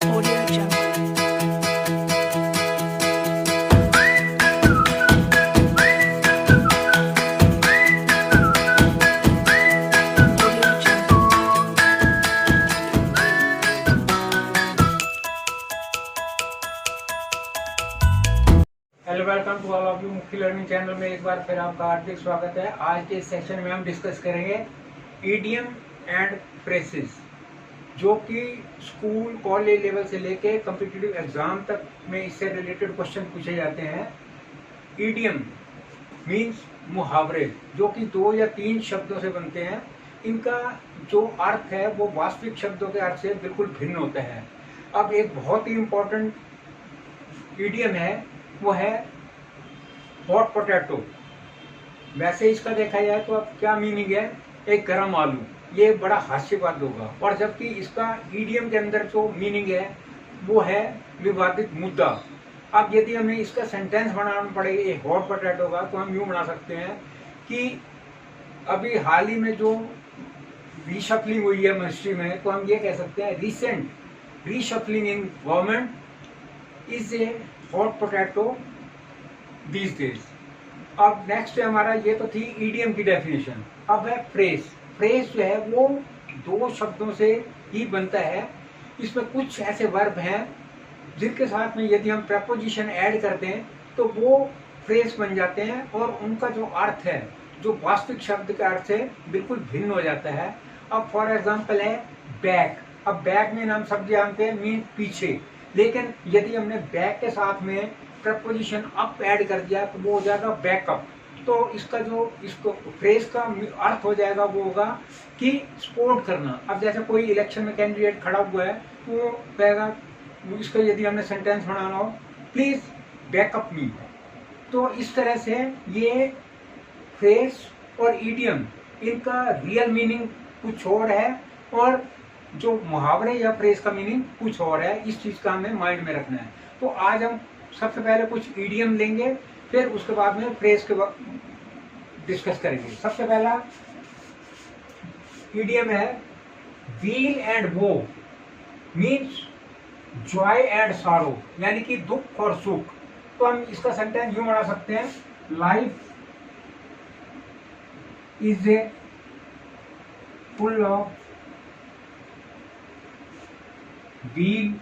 Audio Jungle. Audio Jungle. Hello, welcome to all of you Mukti learning channel में एक बार फिर आपका हार्दिक स्वागत है। आज के इस सेशन में हम डिस्कस करेंगे ईडियम एंड फ्रेजेस, जो कि स्कूल कॉलेज लेवल से लेके कॉम्पिटिटिव एग्जाम तक में इससे रिलेटेड क्वेश्चन पूछे जाते हैं। ईडियम मीन्स मुहावरे, जो कि 2 या 3 शब्दों से बनते हैं। इनका जो अर्थ है वो वास्तविक शब्दों के अर्थ से बिल्कुल भिन्न होता है। अब एक बहुत ही इम्पोर्टेंट ईडियम है, वो है हॉट पोटैटो। वैसे इसका देखा जाए तो अब क्या मीनिंग है, एक गरम आलू। ये बड़ा हास्यवाद होगा। और जबकि इसका ईडियम के अंदर जो मीनिंग है वो है विवादित मुद्दा। अब यदि हमें इसका सेंटेंस बनाना पड़ेगा एक हॉट पोटैटो का, तो हम यूं बना सकते हैं कि अभी हाल ही में जो रीशफलिंग हुई है मिनिस्ट्री में, तो हम ये कह सकते हैं recent reshuffling in government is a hot potato these days. अब नेक्स्ट है हमारा, ये तो थी ईडियम की डेफिनेशन। अब है फ्रेज। फ्रेज जो है वो 2 शब्दों से ही बनता है। इसमें कुछ ऐसे वर्ब हैं जिनके साथ में यदि हम प्रेपोजिशन ऐड करते हैं तो वो फ्रेज बन जाते हैं, और उनका जो अर्थ है जो वास्तविक शब्द के अर्थ से बिल्कुल भिन्न हो जाता है। अब फॉर एग्जाम्पल है बैक। अब बैक में हम सब जानते हैं मीन पीछे, लेकिन यदि हमने बैक के साथ में प्रपोजिशन अप ऐड कर दिया तो वो हो जाएगा बैकअप। तो इसका जो इसको फ्रेज का अर्थ हो जाएगा वो होगा कि सपोर्ट करना। अब जैसे कोई इलेक्शन में कैंडिडेट खड़ा हुआ है तो वो कहेगा, इसका यदि हमने सेंटेंस बनाना हो, प्लीज बैकअप मी। तो इस तरह से ये फ्रेज और ईडियम, इनका रियल मीनिंग कुछ और है और जो मुहावरे या फ्रेज का मीनिंग कुछ और है। इस चीज का हमें माइंड में रखना है। तो आज हम सबसे पहले कुछ ईडियम लेंगे, फिर उसके बाद में फ्रेज के डिस्कस करेंगे। सबसे पहला ईडियम है व्हील एंड वो, मीन्स जॉय एंड सारो, यानी कि दुख और सुख। तो हम इसका सेंटेंस यूं बना सकते हैं, life is a full of wheel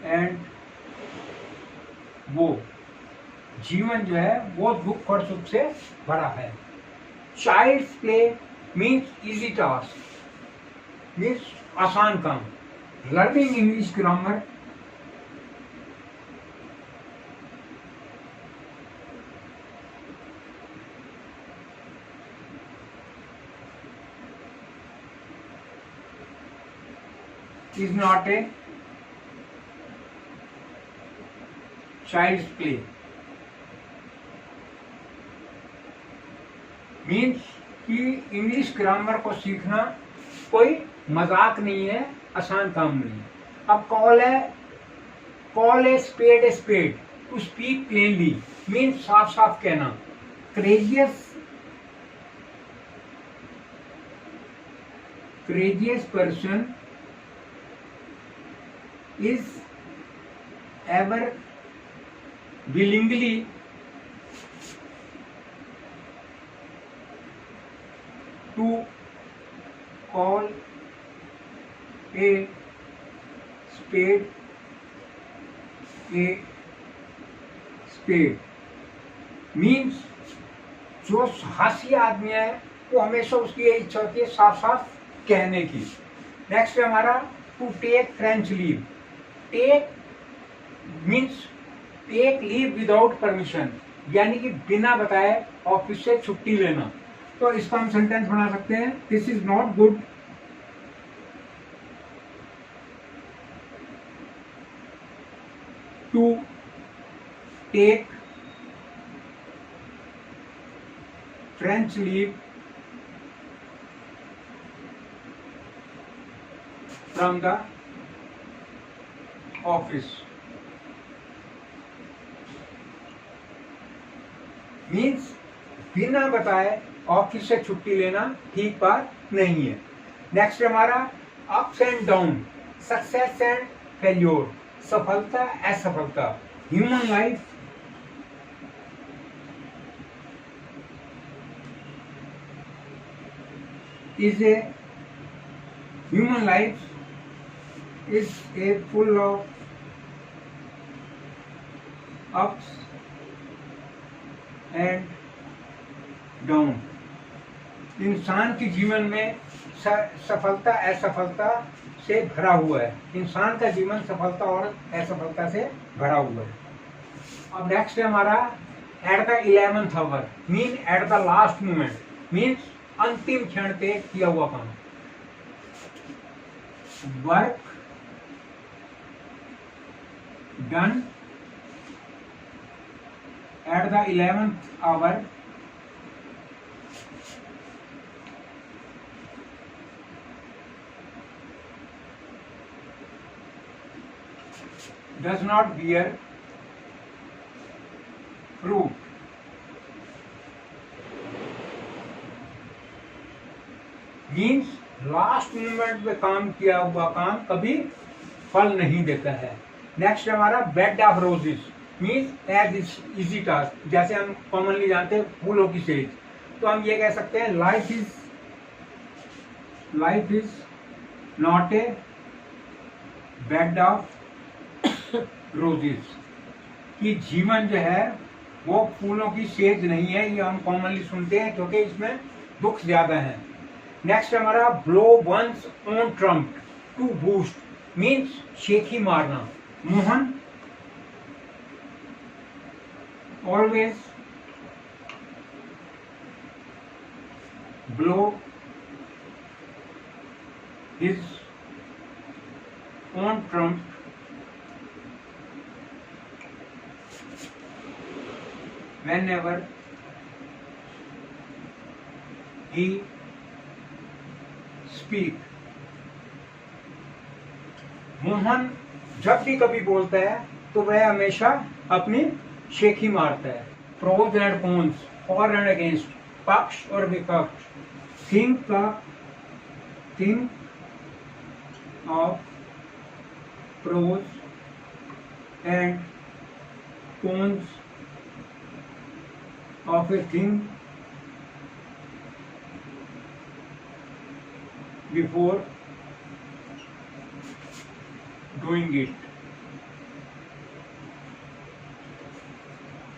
and वो, जीवन जो है वो दुख और सुख से भरा है। Child's play means easy task, means आसान काम। Learning English grammar is not a child's play, means कि इंग्लिश ग्रामर को सीखना कोई मजाक नहीं है, आसान काम नहीं है। अब call a spade, to speak plainly, means साफ साफ कहना। courageous person is ever willingly to call a spade a spade, means जो साहसी आदमी है वो हमेशा उसकी ये इच्छा होती है साफ साफ कहने की। नेक्स्ट है हमारा to take French leave. Take means take leave without permission, यानी कि बिना बताए ऑफिस से छुट्टी लेना। तो इसका हम सेंटेंस बना सकते हैं, this is not good to take French leave from the office, means बिना बताए ऑफिस से छुट्टी लेना ठीक बात नहीं है। नेक्स्ट हमारा ups and down. Success and failure, सफलता असफलता। Human life is a human life is a full of ups and down। इंसान के जीवन में सफलता असफलता से भरा हुआ है। इंसान का जीवन सफलता और असफलता से भरा हुआ है। अब नेक्स्ट है हमारा at the 11th hour, mean at the last moment, means अंतिम क्षण पे किया हुआ काम। Work done at the 11th hour does not bear fruit। Means last moment में काम किया हुआ काम कभी फल नहीं देता है। नेक्स्ट हमारा bed of roses, means as easy task. जैसे हम कॉमनली जानते हैं फूलों की सेज, तो हम ये कह सकते हैं life is not a bed of roses, कि जीवन जो है वो फूलों की सेज नहीं है। ये हम कॉमनली सुनते हैं क्योंकि इसमें दुख ज्यादा है। नेक्स्ट हमारा blow one's own trumpet to boast, means शेखी मारना। Mohan always blow his own trumpet whenever he speak। मोहन जब भी कभी बोलता है तो वह हमेशा अपनी शेखी मारता है। Pros and cons, for and against, पक्ष और विपक्ष। Think of pros and cons of a thing before doing it।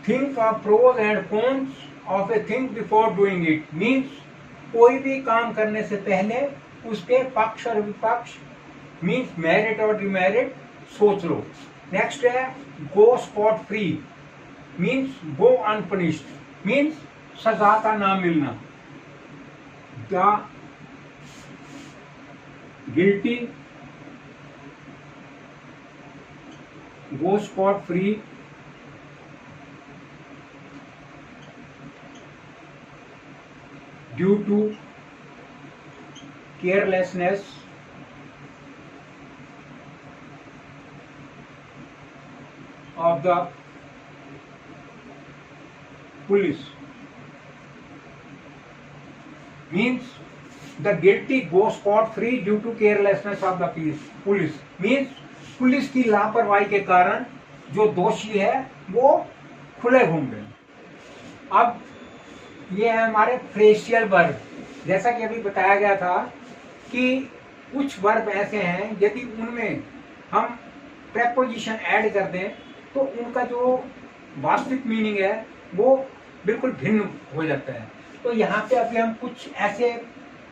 Think of pros and cons of a thing before doing it means कोई भी काम करने से पहले उसके पक्ष और विपक्ष, मीन्स मेरिट और डिमेरिट सोच लो। नेक्स्ट है go scot free, means go unpunished, means सजा का ना मिलना। The guilty go scot free due to carelessness of the police। means the guilty go scot free due to carelessness of the police। means police की लापरवाही के कारण जो दोषी है वो खुले होंगे। अब ये है हमारे फ्रेशियल वर्ब। जैसा कि अभी बताया गया था कि कुछ वर्ब ऐसे हैं यदि उनमें हम प्रेपोजिशन ऐड कर दें तो उनका जो वास्तविक मीनिंग है वो बिल्कुल भिन्न हो जाता है। तो यहाँ पे अभी हम कुछ ऐसे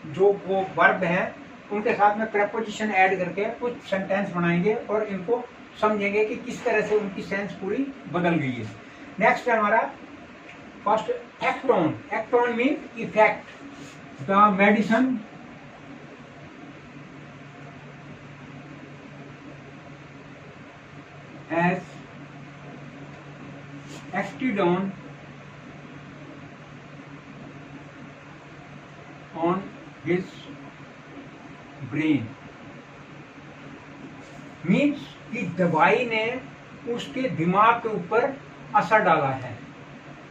जो वो वर्ब हैं उनके साथ में प्रेपोजिशन ऐड करके कुछ सेंटेंस बनाएंगे और इनको समझेंगे कि किस तरह से उनकी सेंस पूरी बदल गई है। नेक्स्ट है हमारा first act on. Act on mean effect. The medicine has acted on his brain। Means कि दवाई ने उसके दिमाग के ऊपर असर डाला है।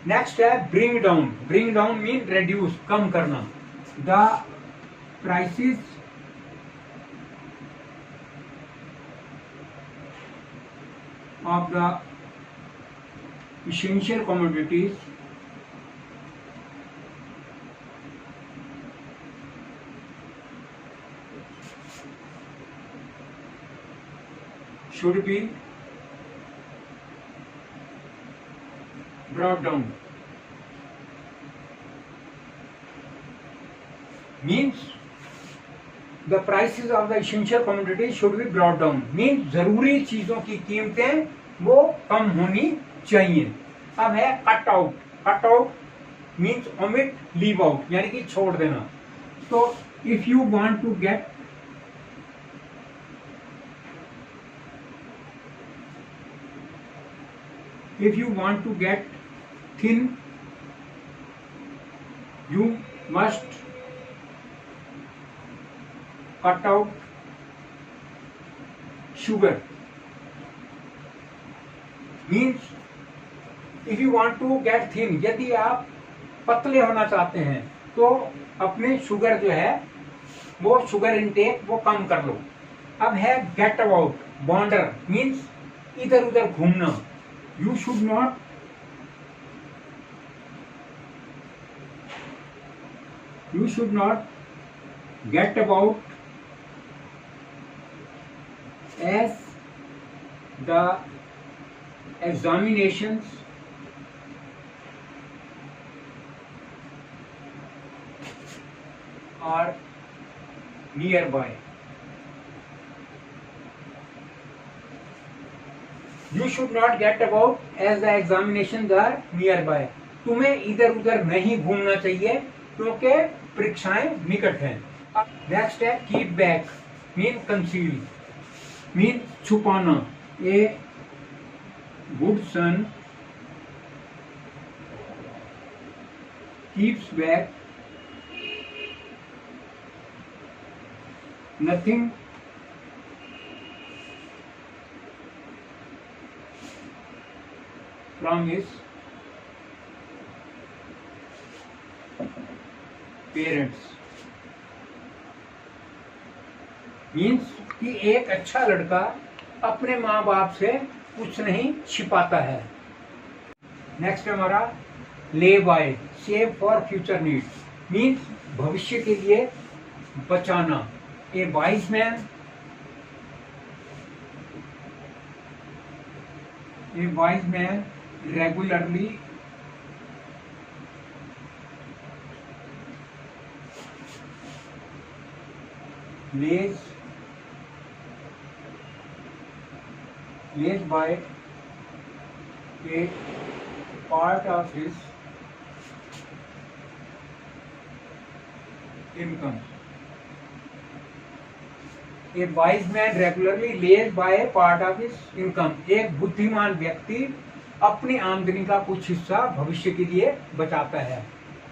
नेक्स्ट है bring down. Bring down mean reduce, कम करना। The prices of the essential commodities should be brought down. Means the prices of the essential commodities should be brought down. Means जरूरी चीजों की कीमतें वो कम होनी चाहिए. अब है cut out. Cut out means omit, leave out, यानी कि छोड़ देना. तो if you want to get thin, you must cut out sugar. Means if you want to get thin, यदि आप पतले होना चाहते हैं तो अपने शुगर जो है वो शुगर इनटेक वो कम कर लो. अब है गेट अबाउट, वॉन्डर मीन्स इधर उधर घूमना. You should not get about as the examinations are nearby. You should not get about as the examinations are nearby. तुम्हें इधर उधर नहीं घूमना चाहिए क्योंकि परीक्षाएं निकट हैं. नेक्स्ट है keep back, mean conceal, mean छुपाना. A good son keeps back nothing from his parents. Means कि एक अच्छा लड़का अपने माँ बाप से कुछ नहीं छिपाता है. नेक्स्ट हमारा lay by, save for future need, means भविष्य के लिए बचाना. A wise man regularly lays by a part of his income. A wise man regularly lays by a part of his income. एक बुद्धिमान व्यक्ति अपनी आमदनी का कुछ हिस्सा भविष्य के लिए बचाता है.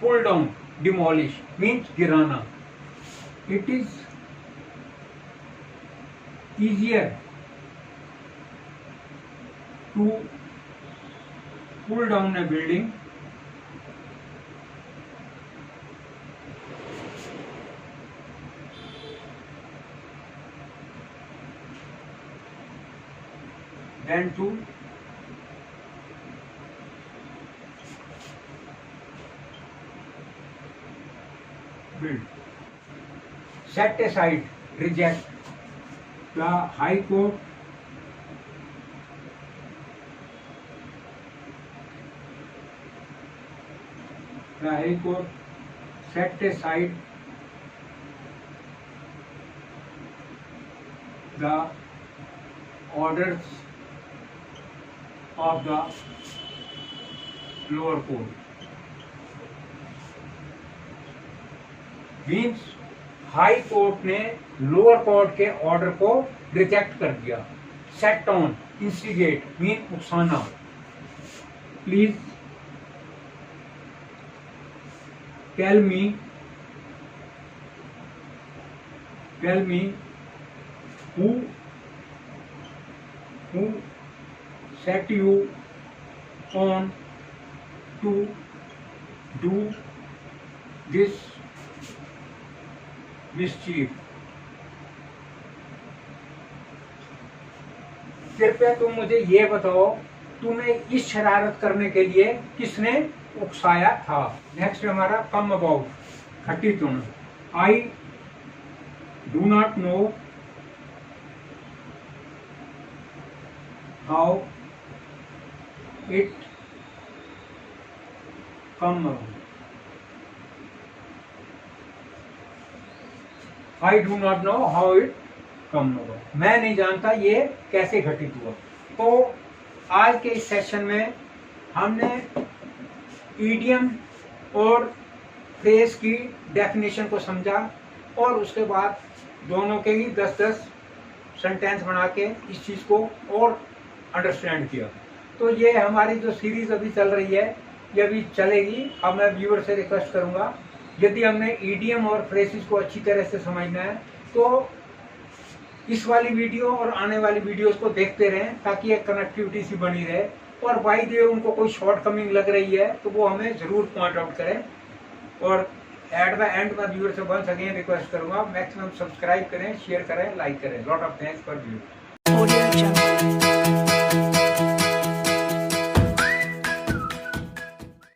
पुल डाउन, डिमोलिश मीन्स गिराना. It is easier to pull down a building than to build. Set aside, reject. The High Court set aside the orders of the lower court. Means high court ने lower court के order को reject कर दिया. Set on, instigate mean उकसाना. Please tell me who set you on to do this mischief. कृपया तुम मुझे ये बताओ, तुम्हें इस शरारत करने के लिए किसने उकसाया था। नेक्स्ट हमारा कम अबाउट, खट्टी तुन। I do not know how it come about. I do not know how it come about. मैं नहीं जानता ये कैसे घटित हुआ। तो आज के इस सेशन में हमने ईडियम और फ्रेज की डेफिनेशन को समझा और उसके बाद दोनों के ही 10-10 सेंटेंस बना के इस चीज़ को और अंडरस्टैंड किया। तो ये हमारी जो सीरीज अभी चल रही है ये अभी चलेगी। अब मैं व्यूअर से रिक्वेस्ट करूंगा, यदि हमने ईडियम और फ्रेजेस को अच्छी तरह से समझना है तो इस वाली वीडियो और आने वाली वीडियोस को देखते रहें ताकि एक कनेक्टिविटी सी बनी रहे। और बाई द वे उनको कोई शॉर्ट कमिंग लग रही है तो वो हमें जरूर पॉइंट आउट करें। और एट द एंड मैं व्यूअर से वंस अगेन रिक्वेस्ट करूंगा, मैक्सिमम सब्सक्राइब करें, शेयर करें, लाइक करें। Lot of thanks for view.